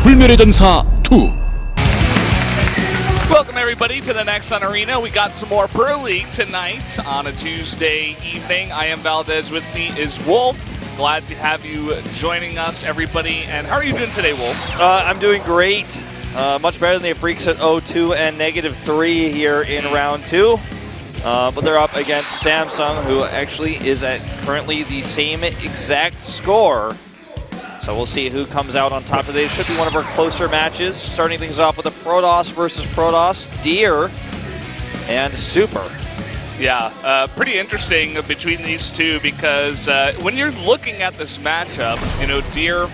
불멸의 전사 2. Welcome everybody to the Nexon Arena. We got some more Pro League tonight on a Tuesday evening. I am Valdez, with me is Wolf. Glad to have you joining us, everybody. And how are you doing today, Wolf? I'm doing great. Much better than the Afreeca at 0-2 and -3 here in round 2. But they're up against Samsung, who actually is at currently the same exact score. So we'll see who comes out on top of it. It should be one of our closer matches. Starting things off with a Protoss versus Protoss, Deer, and Super. Yeah, pretty interesting between these two because when you're looking at this matchup, you know, Deer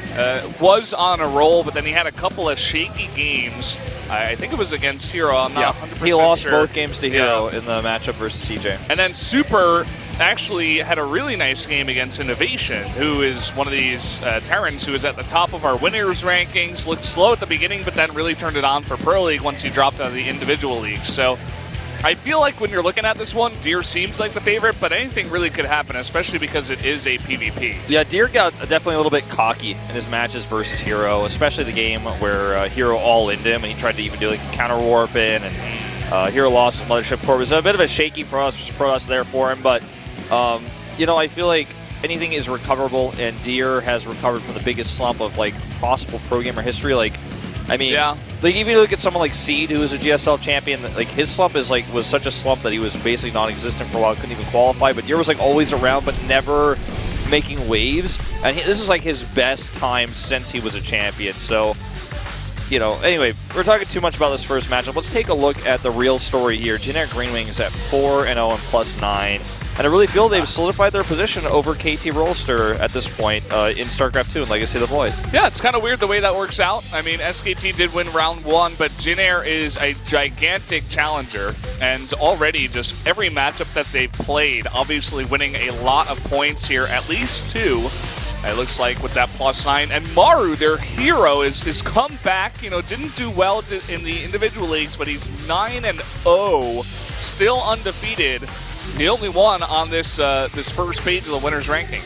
was on a roll, but then he had a couple of shaky games. I think it was against Hero. I'm not 100% sure. He lost both games to Hero in the matchup versus CJ. And then Super actually had a really nice game against Innovation, who is one of these Terrans who is at the top of our winners rankings. Looked slow at the beginning, but then really turned it on for Pro League once he dropped out of the individual league. So I feel like when you're looking at this one, Deer seems like the favorite, but anything really could happen, especially because it is a PvP. Yeah, Deer got definitely a little bit cocky in his matches versus Hero, especially the game where Hero all-inned him, and he tried to even do like counter warp in, and Hero lost his Mothership Core. It was a bit of a shaky Protoss there for him, but you know, I feel like anything is recoverable, and Deer has recovered from the biggest slump of like possible pro gamer history. Like, I mean, like even you look at someone like Seed, who is a GSL champion, like his slump is like was such a slump that he was basically non-existent for a while, couldn't even qualify. But Deer was like always around, but never making waves. And this is like his best time since he was a champion. So, you know, anyway, we're talking too much about this first matchup. Let's take a look at the real story here. Generic Green Wings at 4-0 and +9. And I really feel they've solidified their position over KT Rollster at this point in StarCraft 2 and Legacy of the Void. Yeah, it's kind of weird the way that works out. I mean, SKT did win round 1, but Jin Air is a gigantic challenger. And already just every matchup that they've played, obviously winning a lot of points here, at least 2. It looks like with that +9. And Maru, their hero, is come back. You know, didn't do well in the individual leagues, but he's 9-0, still undefeated. The only one on this this first page of the winners ranking.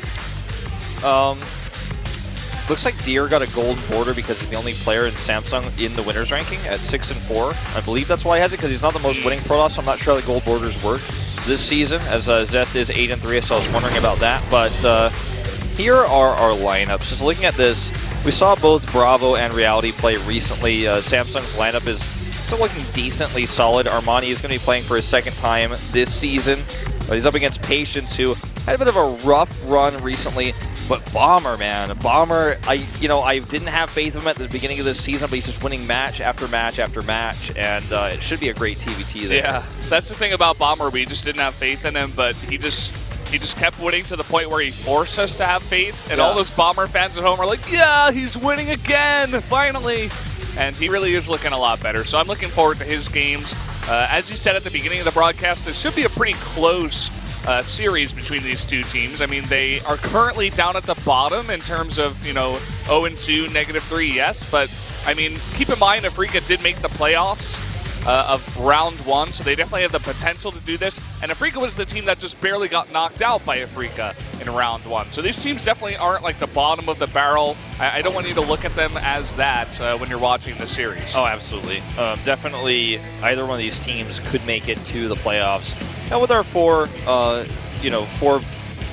Looks like Deer got a golden border because he's the only player in Samsung in the winners ranking at 6-4. I believe that's why he has it, because he's not the most winning Protoss, so I'm not sure how the gold borders work this season, as Zest is 8-3, so I was wondering about that. But here are our lineups. Just looking at this, we saw both Bravo and Reality play recently. Samsung's lineup is still looking decently solid. Armani is going to be playing for his second time this season, but he's up against Patience, who had a bit of a rough run recently. But Bomber, man, Bomber, I didn't have faith in him at the beginning of this season, but he's just winning match after match after match, and it should be a great TVT there. Yeah, that's the thing about Bomber. We just didn't have faith in him, but he just kept winning to the point where he forced us to have faith, and all those Bomber fans at home are like, yeah, he's winning again, finally. And he really is looking a lot better. So I'm looking forward to his games. As you said at the beginning of the broadcast, this should be a pretty close series between these two teams. I mean, they are currently down at the bottom in terms of, you know, 0-2, -3, yes. But, I mean, keep in mind, Afreeca did make the playoffs of round 1, so they definitely have the potential to do this. And Afreeca was the team that just barely got knocked out by Afreeca in round 1. So these teams definitely aren't like the bottom of the barrel. I don't want you to look at them as that when you're watching the series. Oh, absolutely. Definitely either one of these teams could make it to the playoffs. Now with our 4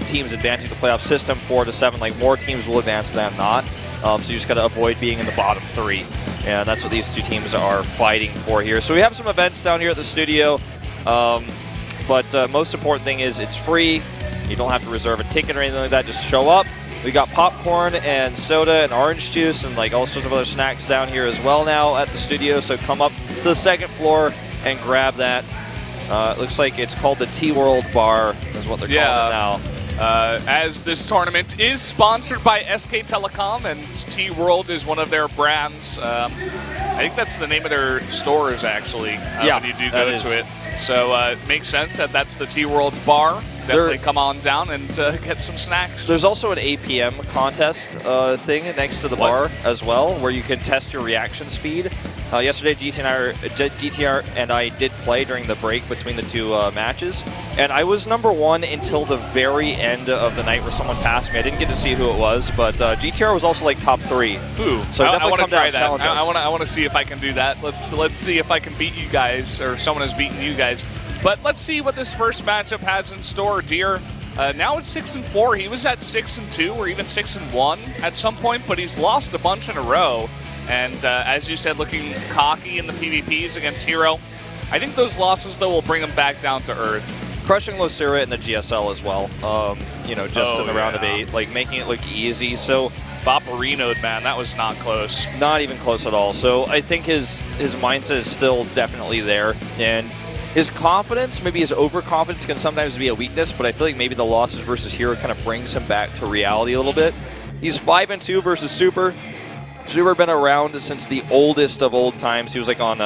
teams advancing the playoff system, 4 to 7, like more teams will advance than not. So you just got to avoid being in the bottom 3. And that's what these two teams are fighting for here. So we have some events down here at the studio. But most important thing is it's free. You don't have to reserve a ticket or anything like that. Just show up. We got popcorn and soda and orange juice and like all sorts of other snacks down here as well now at the studio. So come up to the second floor and grab that. It looks like it's called the T-World Bar is what they're calling it now. As this tournament is sponsored by SK Telecom, and T-World is one of their brands. I think that's the name of their stores, actually, when you do go to it. So it makes sense that that's the T-World Bar. Definitely come on down and get some snacks. There's also an APM contest thing next to the bar as well, where you can test your reaction speed. Yesterday, DTR and I did play during the break between the two matches, and I was #1 until the very end of the night where someone passed me. I didn't get to see who it was, but GTR was also like top 3. Ooh, so I want to try that. I want to see if I can do that. Let's see if I can beat you guys, or someone has beaten you guys. But let's see what this first matchup has in store. Deer, now it's 6-4. He was at 6-2 or even 6-1 at some point, but he's lost a bunch in a row. And as you said, looking cocky in the PvPs against Hero. I think those losses, though, will bring him back down to earth. Crushing Losira in the GSL as well, you know, just in the round of 8, like making it look easy. So Bopperino'd, man, that was not close. Not even close at all. So I think his mindset is still definitely there. And his confidence, maybe his overconfidence can sometimes be a weakness, but I feel like maybe the losses versus Hero kind of brings him back to reality a little bit. He's 5-2 versus Super. Super been around since the oldest of old times. He was like on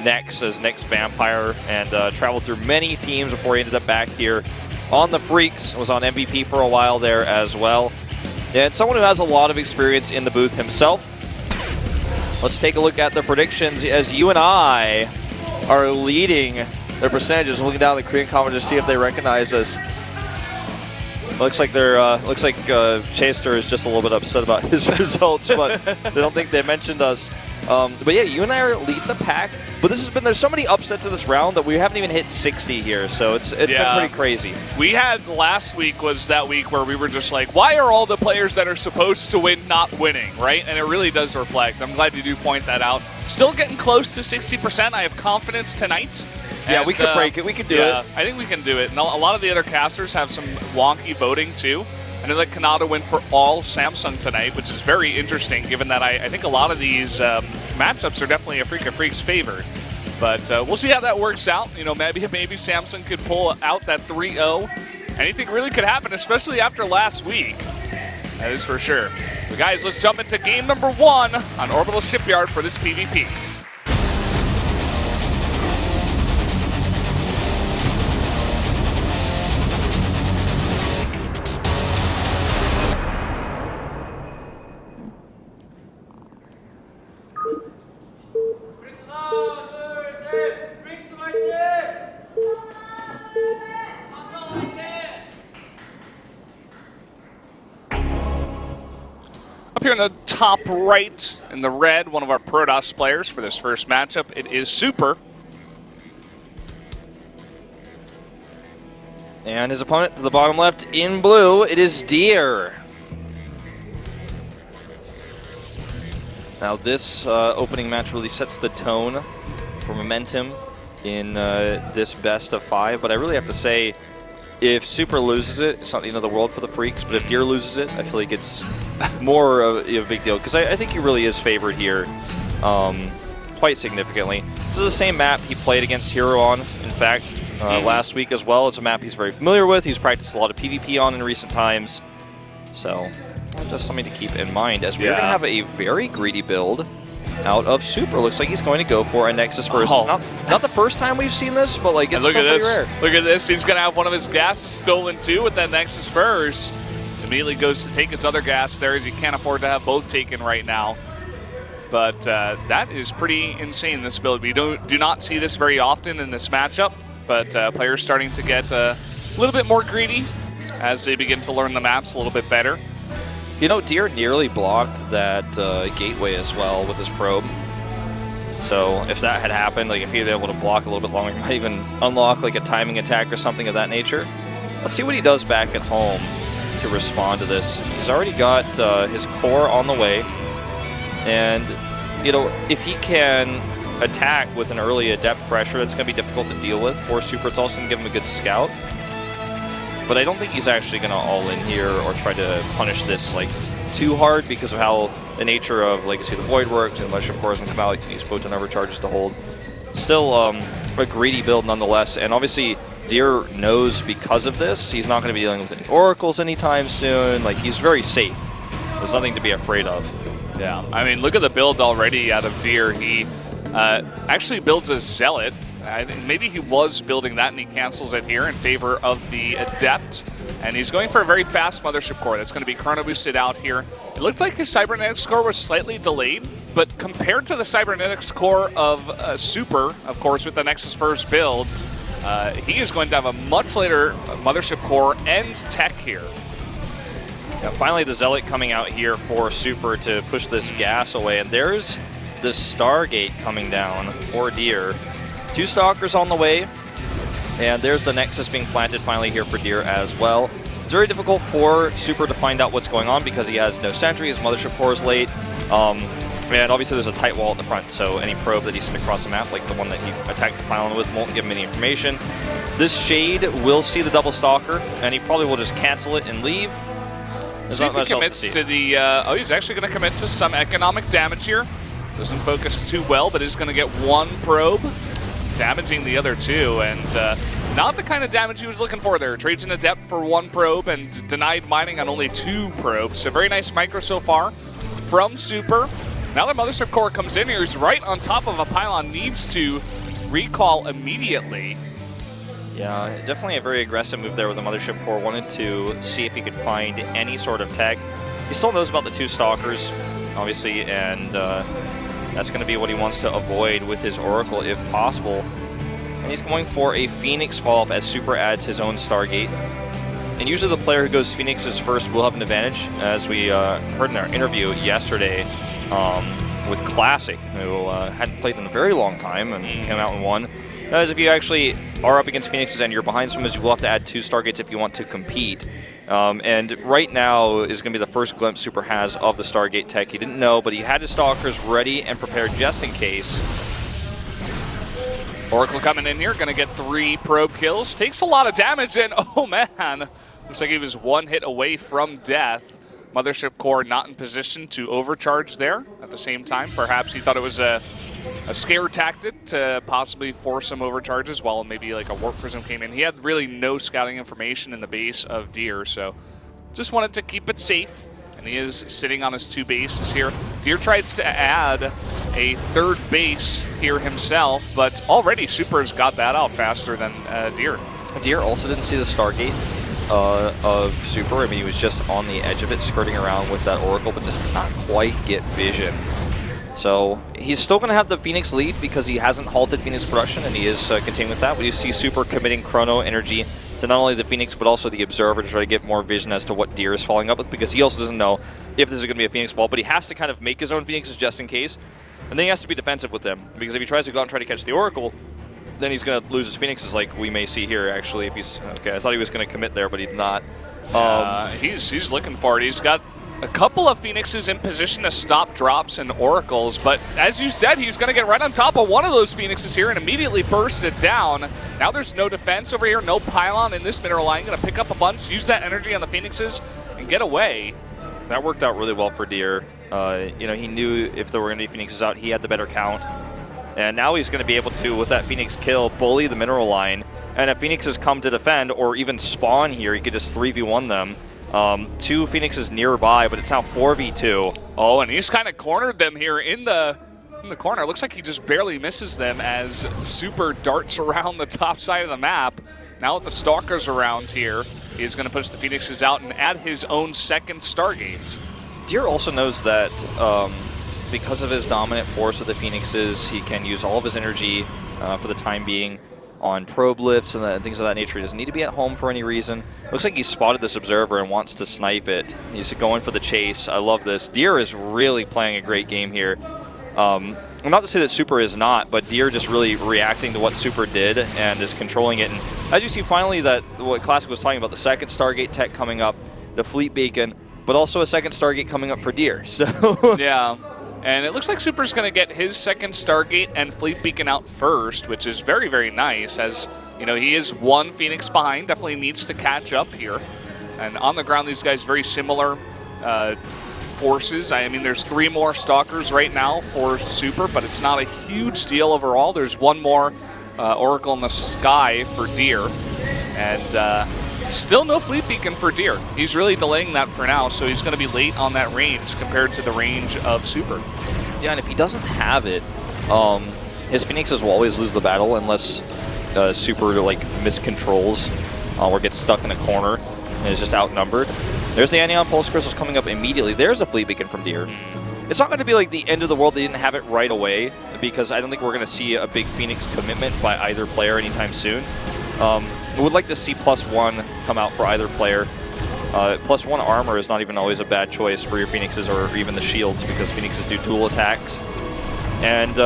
Nex as Nex Vampire and traveled through many teams before he ended up back here on the Freaks. Was on MVP for a while there as well. And someone who has a lot of experience in the booth himself. Let's take a look at the predictions as you and I are leading their percentages. Looking down the Korean comments to see if they recognize us. Looks like they're Chaster is just a little bit upset about his results, but they don't think they mentioned us. But yeah, you and I are leading the pack. But there's so many upsets in this round that we haven't even hit 60 here, so it's been pretty crazy. We had last week was that week where we were just like, why are all the players that are supposed to win not winning, right? And it really does reflect. I'm glad you do point that out. Still getting close to 60%. I have confidence tonight. Yeah, and, we could break it. We could do it. I think we can do it. And a lot of the other casters have some wonky voting, too. I know that Kanata went for all Samsung tonight, which is very interesting, given that I think a lot of these matchups are definitely Afreeca Freaks' favor. But we'll see how that works out. You know, maybe Samsung could pull out that 3-0. Anything really could happen, especially after last week. That is for sure. But guys, let's jump into game number 1 on Orbital Shipyard for this PvP. Up here in the top right, in the red, one of our Protoss players for this first matchup, it is Super. And his opponent to the bottom left in blue, it is Deer. Now this opening match really sets the tone for momentum in this best of 5, but I really have to say, if Super loses it, it's not the end of the world for the Freaks, but if Deer loses it, I feel like it's more of a big deal, because I think he really is favored here quite significantly. This is the same map he played against Hero on, in fact, last week as well. It's a map he's very familiar with. He's practiced a lot of PvP on in recent times, so just something to keep in mind, as we're going to have a very greedy build out of Super. Looks like he's going to go for a Nexus first. Oh. It's not the first time we've seen this, but like it's still pretty rare. Look at this. He's going to have one of his gases stolen too with that Nexus first. Immediately goes to take his other gas there, as he can't afford to have both taken right now. But that is pretty insane, this build. We do not see this very often in this matchup, but players starting to get a little bit more greedy as they begin to learn the maps a little bit better. You know, Deer nearly blocked that gateway as well with his probe. So if that had happened, like if he'd been able to block a little bit longer, he might even unlock like a timing attack or something of that nature. Let's see what he does back at home to respond to this. He's already got his core on the way. And, you know, if he can attack with an early adept pressure, that's going to be difficult to deal with for Super. It's also going to give him a good scout. But I don't think he's actually going to all in here or try to punish this like too hard, because of how the nature of Legacy of the Void works, and Legendary Cores can come out, you use photon overcharges to hold. Still a greedy build nonetheless, and obviously Deer knows because of this, he's not going to be dealing with any Oracles anytime soon. Like, he's very safe. There's nothing to be afraid of. Yeah, I mean, look at the build already out of Deer. He actually builds a Zealot. I think maybe he was building that and he cancels it here in favor of the Adept. And he's going for a very fast Mothership core that's going to be chrono boosted out here. It looked like his Cybernetic score was slightly delayed but compared to the cybernetics core of Super, of course, with the Nexus first build, he is going to have a much later mothership core and tech here. Yeah, finally, the Zealot coming out here for Super to push this gas away, and there's the Stargate coming down for Deer. 2 Stalkers on the way, and there's the Nexus being planted finally here for Deer as well. It's very difficult for Super to find out what's going on because he has no sentry, his mothership core is late, and obviously there's a tight wall at the front, so any probe that he sent across the map, like the one that he attacked the pylon with, won't give him any information. This Shade will see the double Stalker, and he probably will just cancel it and leave. There's see if he commits to the... oh, he's actually going to commit to some economic damage here. Doesn't focus too well, but is going to get 1 probe, damaging the other 2, and not the kind of damage he was looking for there. Trades in a depth for 1 probe and denied mining on only 2 probes. So very nice micro so far from Super. Now the mothership core comes in here. He's right on top of a pylon, needs to recall immediately. Yeah, definitely a very aggressive move there with the mothership core. Wanted to see if he could find any sort of tech. He still knows about the 2 Stalkers, obviously, and that's going to be what he wants to avoid with his Oracle if possible. And he's going for a Phoenix follow-up as Super adds his own Stargate. And usually the player who goes Phoenixes first will have an advantage, as we heard in our interview yesterday with Classic, who hadn't played in a very long time and came out and won. As if you actually are up against Phoenixes and you're behind swimmers, you will have to add 2 Stargates if you want to compete. And right now is going to be the first glimpse Super has of the Stargate tech. He didn't know, but he had his Stalkers ready and prepared just in case. Oracle coming in here, going to get 3 probe kills. Takes a lot of damage, and oh man, looks like he was 1 hit away from death. Mothership core not in position to overcharge there at the same time. Perhaps he thought it was a scare tactic to possibly force some overcharges while maybe like a warp prism came in. He had really no scouting information in the base of Deer, so just wanted to keep it safe. And he is sitting on his 2 bases here. Deer tries to add a 3rd base here himself, but already Super's got that out faster than Deer. Deer also didn't see the Stargate of Super. I mean, he was just on the edge of it, skirting around with that Oracle, but just did not quite get vision. So he's still going to have the Phoenix lead because he hasn't halted Phoenix production, and he is continuing with that. We see Super committing chrono energy to not only the Phoenix, but also the Observer to try to get more vision as to what Deer is following up with, because he also doesn't know if this is going to be a Phoenix fall, but he has to kind of make his own Phoenixes just in case. And then he has to be defensive with them, because if he tries to go out and try to catch the Oracle, then he's going to lose his Phoenixes like we may see here, actually. If he's okay, I thought he was going to commit there, but he's not. He's looking for it. He's got a couple of Phoenixes in position to stop drops and Oracles, but as you said, he's going to get right on top of one of those Phoenixes here and immediately burst it down. Now there's no defense over here, no pylon in this mineral line. Going to pick up a bunch, use that energy on the Phoenixes, and get away. That worked out really well for Deer. You know, he knew if there were going to be Phoenixes out, he had the better count. And now he's going to be able to, with that Phoenix kill, bully the mineral line. And if Phoenixes come to defend or even spawn here, he could just 3v1 them. 2 Phoenixes nearby, but it's now 4v2. Oh, and he's kind of cornered them here in the corner. Looks like he just barely misses them as Super darts around the top side of the map. Now with the Stalkers around here, he's going to push the Phoenixes out and add his own 2nd Stargate. Deer also knows that because of his dominant force with the Phoenixes, he can use all of his energy for the time being on probe lifts and things of that nature. He doesn't need to be at home for any reason. Looks like he spotted this Observer and wants to snipe it. He's going for the chase. I love this. Deer is really playing a great game here. Not to say that Super is not, but Deer just really reacting to what Super did and is controlling it. And as you see, finally, that what Classic was talking about, the 2nd Stargate tech coming up, the Fleet Beacon, but also a 2nd Stargate coming up for Deer. So yeah. And it looks like Super's going to get his 2nd Stargate and Fleet Beacon out first, which is very, very nice, as, you know, he is 1 Phoenix behind, definitely needs to catch up here. And on the ground, these guys very similar forces. I mean, there's 3 more Stalkers right now for Super, but it's not a huge deal overall. There's 1 more Oracle in the sky for Deer. And still no Fleet Beacon for Deer. He's really delaying that for now, so he's going to be late on that range compared to the range of Super. Yeah, and if he doesn't have it, his Phoenixes will always lose the battle unless Super like miscontrols or gets stuck in a corner and is just outnumbered. There's the Anion Pulse Crystals coming up immediately. There's a Fleet Beacon from Deer. it's not going to be like the end of the world. They didn't have it right away, because I don't think we're going to see a big Phoenix commitment by either player anytime soon. I would like to see +1 come out for either player. +1 armor is not even always a bad choice for your Phoenixes or even the shields, because Phoenixes do dual attacks. And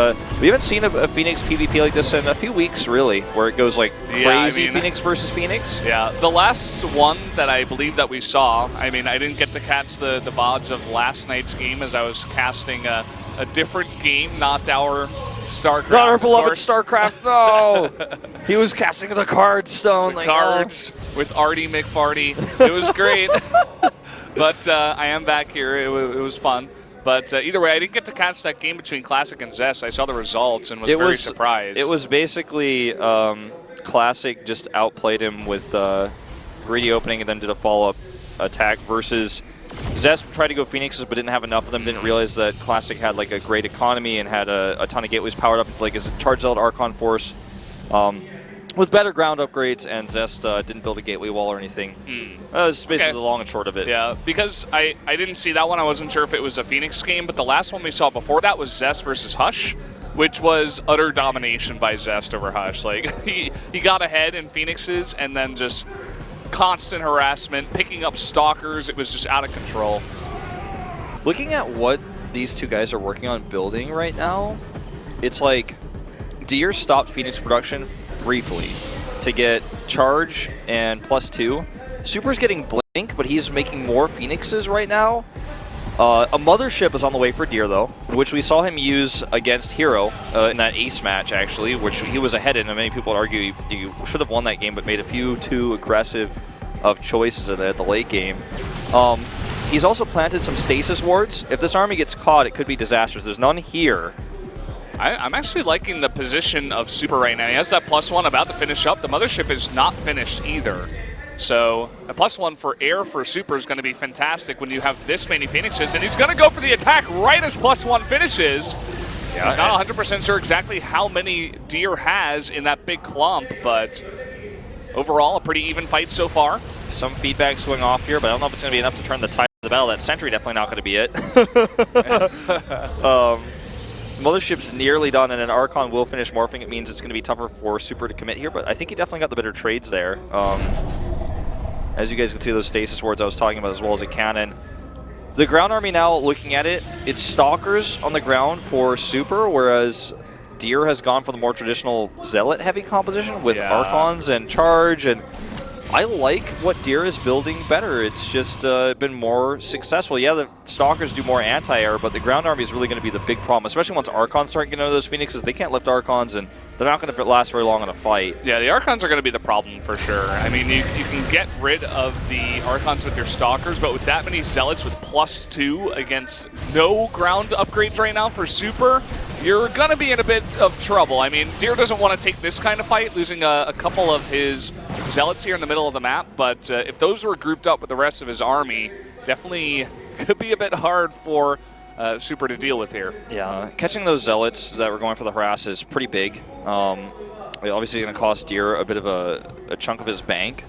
we haven't seen a Phoenix PvP like this in a few weeks, really, where it goes like crazy Phoenix versus Phoenix. Yeah, the last one that I believe that we saw, I mean, I didn't get to catch the VODs of last night's game as I was casting a different game, not our Starcraft. Not our beloved Starcraft, no! He was casting the card stone. The cards with Artie McFarty. It was great. But I am back here. It was fun. But either way, I didn't get to catch that game between Classic and Zest. I saw the results and was very surprised. It was basically Classic just outplayed him with greedy opening and then did a follow-up attack versus Zest tried to go Phoenixes but didn't have enough of them, didn't realize that Classic had like a great economy and had a ton of gateways powered up with like his Charge Zealot Archon Force with better ground upgrades, and Zest didn't build a gateway wall or anything. That was basically the long and short of it. Yeah, because I didn't see that one. I wasn't sure if it was a Phoenix game, but the last one we saw before that was Zest versus Hush, which was utter domination by Zest over Hush. Like, he got ahead in Phoenixes and then just constant harassment, picking up stalkers. It was just out of control. Looking at what these two guys are working on building right now, it's like Deer stopped Phoenix production briefly to get Charge and +2. Super's getting Blink, but he's making more Phoenixes right now. A Mothership is on the way for Deer, though, which we saw him use against Hero in that Ace match, actually, which he was ahead in, and many people would argue he should have won that game, but made a few too aggressive of choices at the late game. He's also planted some stasis wards. If this army gets caught, it could be disastrous. There's none here. I'm actually liking the position of Super right now. He has that +1 about to finish up. The Mothership is not finished either. So a +1 for air for Super is going to be fantastic when you have this many Phoenixes. And he's going to go for the attack right as +1 finishes. Yeah, he's not 100% sure exactly how many Deer has in that big clump, but overall a pretty even fight so far. Some feedback's going off here, but I don't know if it's going to be enough to turn the tide of the battle. That Sentry definitely not going to be it. Mothership's nearly done, and an Archon will finish morphing. It means it's going to be tougher for Super to commit here, but I think he definitely got the better trades there. As you guys can see, those stasis wards I was talking about, as well as a cannon. The ground army now, looking at it, it's Stalkers on the ground for Super, whereas Deer has gone for the more traditional Zealot-heavy composition with Archons and Charge, and I like what Deer is building better. It's just been more successful. Yeah, the Stalkers do more anti-air, but the ground army is really going to be the big problem, especially once Archons start getting out of those Phoenixes. They can't lift Archons, and they're not going to last very long in a fight. Yeah, the Archons are going to be the problem for sure. I mean, you can get rid of the Archons with your Stalkers, but with that many Zealots with +2 against no ground upgrades right now for Super, you're going to be in a bit of trouble. I mean, Deer doesn't want to take this kind of fight, losing a couple of his Zealots here in the middle of the map, but if those were grouped up with the rest of his army, definitely could be a bit hard for Super to deal with here. Yeah, catching those Zealots that were going for the harass is pretty big. Obviously going to cost Deer a bit of a chunk of his bank.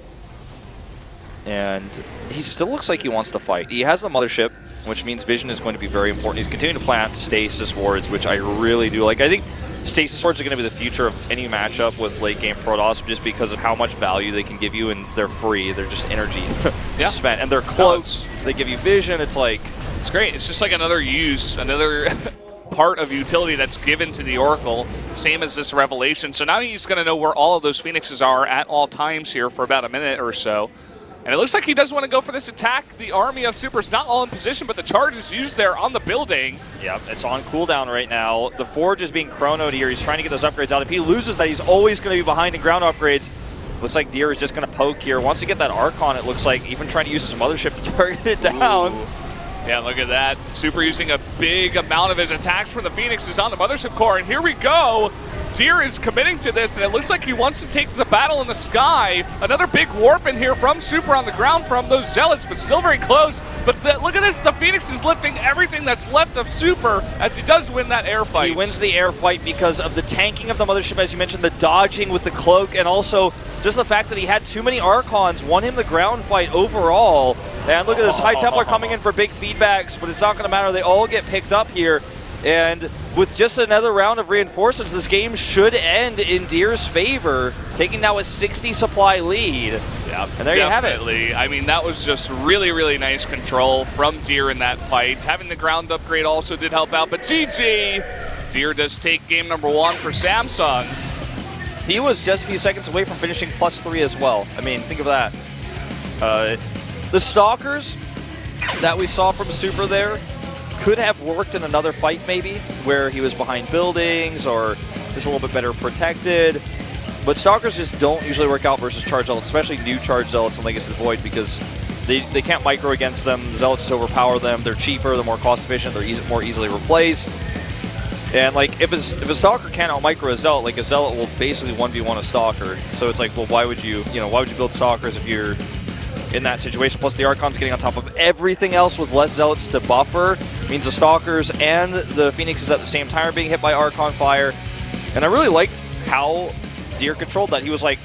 And he still looks like he wants to fight. He has the Mothership, which means vision is going to be very important. He's continuing to plant stasis wards, which I really do like. I think stasis wards are going to be the future of any matchup with late game Protoss, just because of how much value they can give you, and they're free. They're just energy spent, and they're close. They give you vision. It's like, it's great. It's just like another use, another part of utility that's given to the Oracle, same as this Revelation. So now he's going to know where all of those Phoenixes are at all times here for about a minute or so. And it looks like he does want to go for this attack. The army of Super's not all in position, but the charge is used there on the building. Yeah, it's on cooldown right now. The Forge is being chronoed here. He's trying to get those upgrades out. If he loses that, he's always going to be behind in ground upgrades. Looks like Deer is just going to poke here. Wants to get that Archon, it looks like, even trying to use his Mothership to target it down. Ooh. Yeah, look at that. Super using a big amount of his attacks from the Phoenixes on the Mothership core, and here we go. Deer is committing to this, and it looks like he wants to take the battle in the sky. Another big warp in here from Super on the ground from those Zealots, but still very close. But look at this, the Phoenix is lifting everything that's left of Super as he does win that air fight. He wins the air fight because of the tanking of the Mothership, as you mentioned, the dodging with the cloak, and also just the fact that he had too many Archons won him the ground fight overall. And look at this, High Templar coming in for big feedbacks, but it's not going to matter. They all get picked up here. And with just another round of reinforcements, this game should end in Deer's favor, taking now a 60 supply lead. Yeah, and there you have it. I mean, that was just really, really nice control from Deer in that fight. Having the ground upgrade also did help out, but GG! Deer does take game number 1 for Samsung. He was just a few seconds away from finishing +3 as well. I mean, think of that. The Stalkers that we saw from Super there could have worked in another fight maybe, where he was behind buildings or just a little bit better protected. But Stalkers just don't usually work out versus Charge Zealots, especially new Charge Zealots in Legacy of the Void, because they can't micro against them. Zealots just overpower them. They're cheaper, they're more cost efficient, they're more easily replaced. And like if a Stalker can't out micro a Zealot, like a Zealot will basically 1v1 a Stalker. So it's like, well, why would you build Stalkers if you're in that situation? Plus the Archon's getting on top of everything else with less Zealots to buffer. Means the Stalkers and the Phoenixes at the same time are being hit by Archon fire. And I really liked how Deer controlled that. He was like,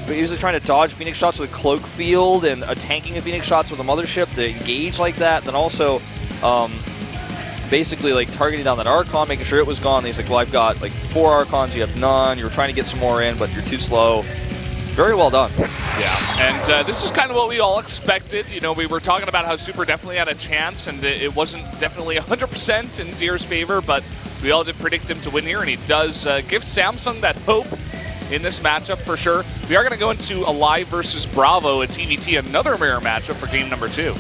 he was trying to dodge Phoenix shots with a cloak field and tanking a Phoenix shots with a mothership to engage like that. Then also basically like targeting down that Archon, making sure it was gone. And he's like, well, I've got like 4 Archons, you have none. You were trying to get some more in, but you're too slow. Very well done. Yeah, and this is kind of what we all expected. You know, we were talking about how Super definitely had a chance, and it wasn't definitely 100% in Deer's favor, but we all did predict him to win here, and he does give Samsung that hope in this matchup for sure. We are going to go into Alive versus Bravo at TVT, another mirror matchup for game number 2.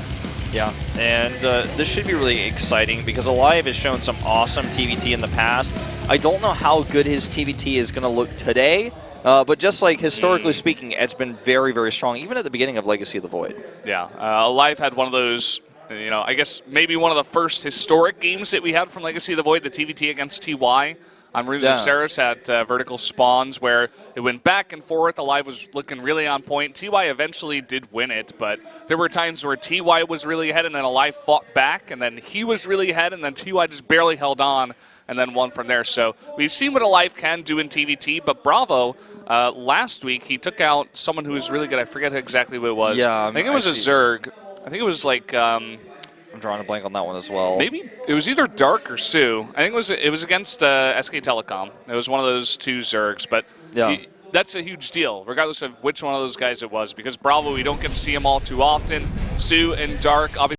Yeah, and this should be really exciting because Alive has shown some awesome TVT in the past. I don't know how good his TVT is going to look today, but just like historically speaking, it's been very, very strong, even at the beginning of Legacy of the Void. Yeah, Alive had one of those, you know, I guess maybe one of the first historic games that we had from Legacy of the Void, the TVT against TY. On Runes of Ceres at Vertical Spawns, where it went back and forth. Alive was looking really on point. TY eventually did win it, but there were times where TY was really ahead and then Alive fought back, and then he was really ahead, and then TY just barely held on and then won from there. So we've seen what Alive can do in TVT, but Bravo, last week, he took out someone who was really good. I forget exactly who it was. Yeah, I think it was a Zerg. I think it was like... I'm drawing a blank on that one as well. Maybe it was either Dark or Sue. I think it was against SK Telecom. It was one of those 2 Zergs, but that's a huge deal, regardless of which one of those guys it was, because Bravo, we don't get to see them all too often. Sue and Dark, obviously.